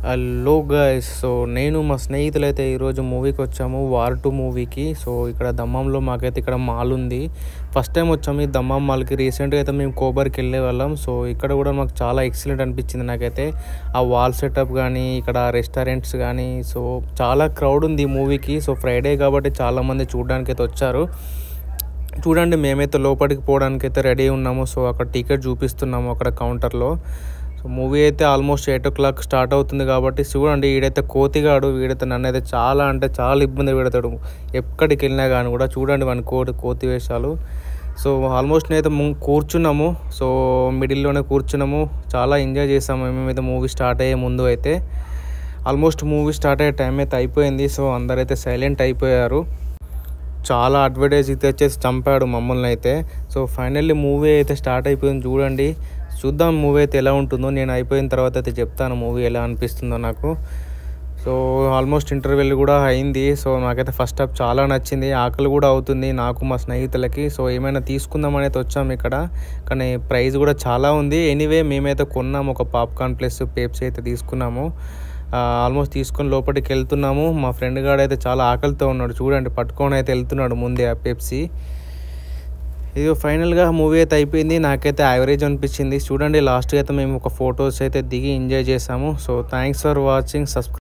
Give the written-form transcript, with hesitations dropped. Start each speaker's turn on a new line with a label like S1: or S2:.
S1: Hello guys. So నేను మా స్నేహితులైతే ఈరోజు మూవీకి వచ్చాము, వార్ 2 మూవీకి. సో ఇక్కడ దమ్మంలో మాకైతే ఇక్కడ మాల్ ఉంది. ఫస్ట్ టైం వచ్చాము ఈ దమ్మం మాల్కి. రీసెంట్గా అయితే మేము కోబర్కి వెళ్ళే వాళ్ళం. సో ఇక్కడ కూడా మాకు చాలా ఎక్సలెంట్ అనిపించింది నాకైతే. ఆ వాల్ సెటప్ కానీ, ఇక్కడ రెస్టారెంట్స్ కానీ, సో చాలా క్రౌడ్ ఉంది ఈ మూవీకి. సో ఫ్రైడే కాబట్టి చాలామంది చూడడానికి అయితే వచ్చారు. చూడండి, మేమైతే లోపలికి పోవడానికి అయితే రెడీ ఉన్నాము. సో అక్కడ టికెట్ చూపిస్తున్నాము అక్కడ కౌంటర్లో. సో మూవీ అయితే ఆల్మోస్ట్ 8 o'clock స్టార్ట్ అవుతుంది కాబట్టి చూడండి, వీడైతే కోతిగాడు. వీడైతే నన్ను అయితే చాలా అంటే చాలా ఇబ్బంది పెడతాడు ఎక్కడికి వెళ్ళినా కానీ కూడా. చూడండి వాని కోతి వేషాలు. సో ఆల్మోస్ట్ నేనైతే కూర్చున్నాము. సో మిడిల్లోనే కూర్చున్నాము. చాలా ఎంజాయ్ చేసాము మేమైతే మూవీ స్టార్ట్ అయ్యే ముందు అయితే. ఆల్మోస్ట్ మూవీ స్టార్ట్ అయ్యే టైం అయితే అయిపోయింది. సో అందరైతే సైలెంట్ అయిపోయారు. చాలా అడ్వర్టైజ్ అయితే వచ్చేసి చంపాడు మమ్మల్ని అయితే. సో ఫైనల్లీ మూవీ అయితే స్టార్ట్ అయిపోయింది. చూడండి, చూద్దాం మూవీ అయితే ఎలా ఉంటుందో. నేను అయిపోయిన తర్వాత అయితే చెప్తాను మూవీ ఎలా అనిపిస్తుందో నాకు. సో ఆల్మోస్ట్ ఇంటర్వెల్ కూడా అయింది. సో నాకైతే ఫస్ట్ హాఫ్ చాలా నచ్చింది. ఆకలి కూడా అవుతుంది నాకు, మా స్నేహితులకి. సో ఏమైనా తీసుకుందామని అయితే వచ్చాము ఇక్కడ, కానీ ప్రైస్ కూడా చాలా ఉంది. ఎనీవే మేమైతే కొన్నాము, ఒక పాప్కార్న్ ప్లస్ పెప్సీ అయితే తీసుకున్నాము. ఆల్మోస్ట్ తీసుకొని లోపలికి వెళ్తున్నాము. మా ఫ్రెండ్ గాడు అయితే చాలా ఆకలితో ఉన్నాడు. చూడండి, పట్టుకొని అయితే వెళ్తున్నాడు ముందే ఆ పెప్సీ. ఇది ఫైనల్గా మూవీ అయితే అయిపోయింది. నాకైతే యావరేజ్ అనిపించింది. చూడండి, లాస్ట్గా అయితే మేము ఒక ఫొటోస్ అయితే దిగి ఎంజాయ్ చేసాము. So thanks for watching.